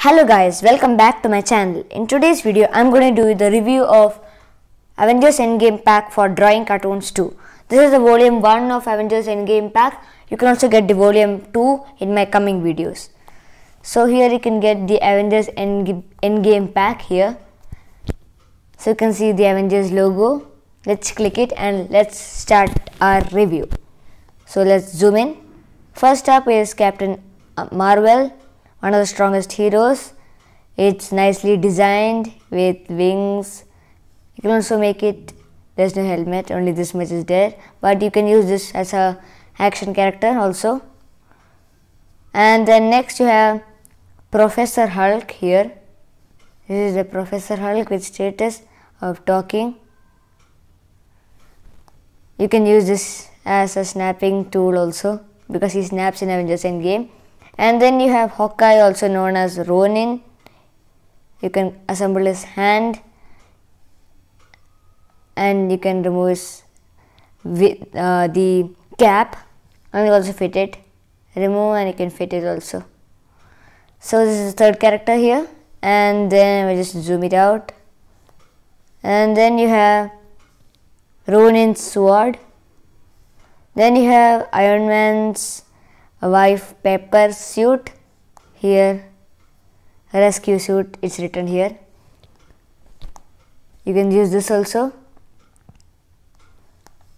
Hello guys, welcome back to my channel. In today's video, I'm going to do the review of Avengers Endgame pack for Drawing Cartoons 2. This is the volume 1 of Avengers Endgame pack. You can also get the volume 2 in my coming videos. So here you can get the Avengers Endgame pack here. So you can see the Avengers logo. Let's click it and let's start our review. So let's zoom in. First up is Captain Marvel, one of the strongest heroes. It's nicely designed with wings. You can also make it, there's no helmet, only this much is there, but you can use this as a action character also. And then next you have Professor Hulk here. This is the Professor Hulk with status of talking. You can use this as a snapping tool also because he snaps in Avengers Endgame. And then you have Hawkeye, also known as Ronin. You can assemble his hand and you can remove his the cap and you also fit it. Remove and you can fit it also. So this is the third character here, and then we just zoom it out. And then you have Ronin's sword. Then you have Iron Man's wife Pepper suit here, rescue suit, it's written here. You can use this also.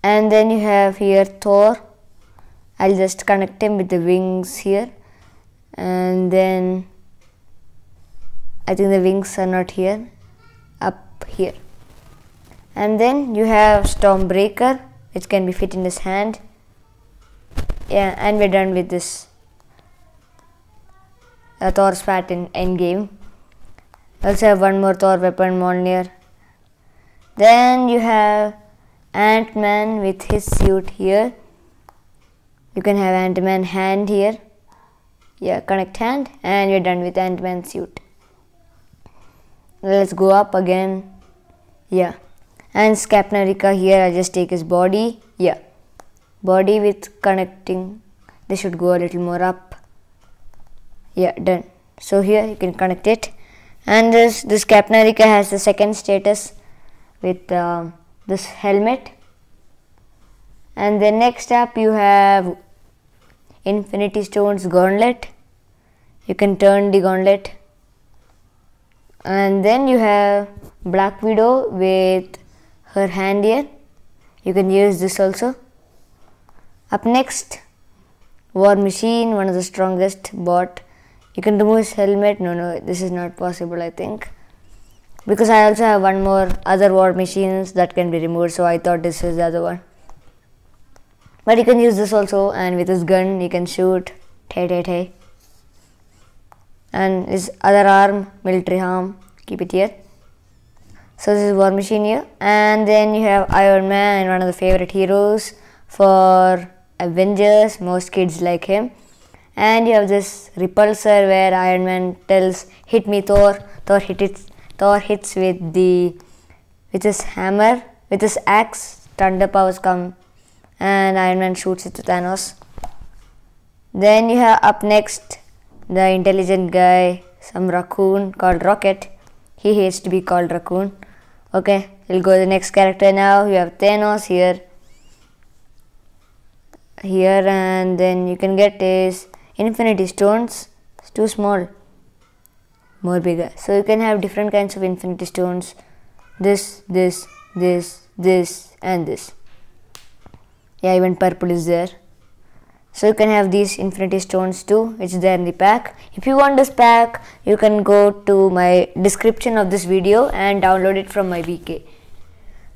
And then you have here Thor. I'll just connect him with the wings here, and then I think the wings are not here, up here. And then you have Stormbreaker, which can be fit in his hand. Yeah, and we're done with this Thor's part in Endgame. Also have one more Thor weapon, Mjolnir. Then you have Ant-Man with his suit here. You can have Ant-Man hand here. Yeah, connect hand, and we're done with Ant-Man suit. Let's go up again. Yeah, and Captain America here. I just take his body. Yeah, body with connecting. They should go a little more up. Yeah, done. So here you can connect it, and this Captain America has the second status with this helmet. And then next up you have Infinity Stones gauntlet. You can turn the gauntlet. And then you have Black Widow with her hand here. You can use this also. Up next, War Machine, one of the strongest bot. You can remove his helmet. No, this is not possible, I think, because I also have one more other War Machines that can be removed, so I thought this is the other one. But you can use this also, and with his gun you can shoot. Hey. And his other arm, military arm, keep it here. So this is War Machine here. And then you have Iron Man, one of the favorite heroes for Avengers. Most kids like him. And you have this repulsor where Iron Man tells, "Hit me, Thor." Thor hits with his hammer, with his axe. Thunder powers come, and Iron Man shoots it to Thanos. Then you have up next the intelligent guy, some raccoon called Rocket. He hates to be called raccoon. Okay, we'll go to the next character now. You have Thanos here, and then you can get his Infinity Stones. It's too small, more bigger. So you can have different kinds of Infinity Stones. This, and this. Yeah, even purple is there. So you can have these Infinity Stones too. It's there in the pack. If you want this pack, you can go to my description of this video and download it from my VK.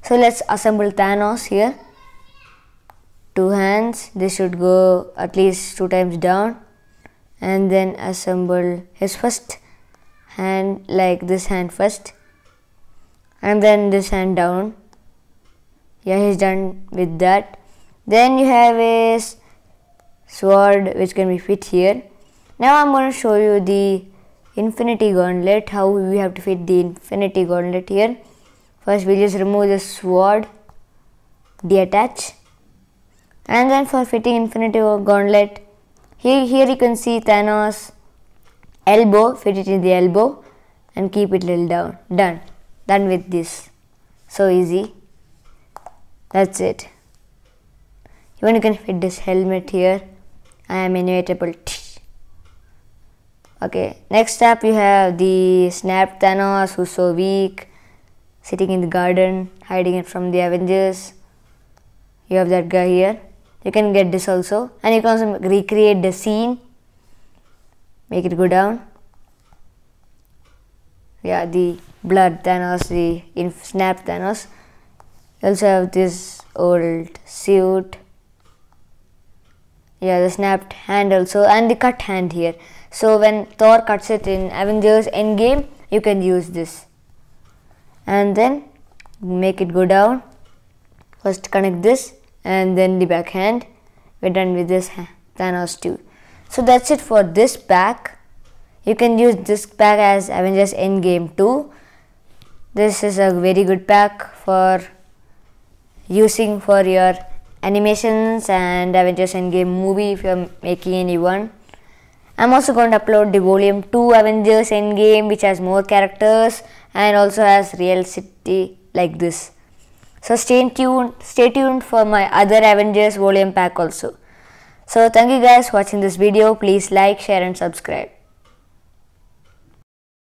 So let's assemble Thanos here. 2 hands. This should go at least 2 times down. And then assemble his first hand, like this hand first. And then this hand down. Yeah, he's done with that. Then you have his sword, which can be fit here. Now I'm going to show you the Infinity Gauntlet, how we have to fit the Infinity Gauntlet here. First we'll just remove the sword, deattach, and then for fitting Infinity Gauntlet, here you can see Thanos elbow, fit it in the elbow and keep it little down. Done with this. So easy. That's it. Even you can fit this helmet here. I am inevitable. Okay, next up you have the Snap Thanos, who's so weak, sitting in the garden, hiding it from the Avengers. You have that guy here. You can get this also, and you can also recreate the scene. Make it go down. Yeah, the blood Thanos, the Snap Thanos. You also have this old suit. Yeah, the snapped hand also, and the cut hand here. So when Thor cuts it in Avengers Endgame, you can use this. And then make it go down. First connect this and then the back hand. We're done with this Thanos too. So that's it for this pack. You can use this pack as Avengers Endgame too. This is a very good pack for using for your animations and Avengers Endgame movie if you are making any one. I'm also going to upload the volume 2 Avengers Endgame, which has more characters and also has real city like this. So stay tuned for my other Avengers volume pack also. So thank you guys for watching this video. Please like, share and subscribe.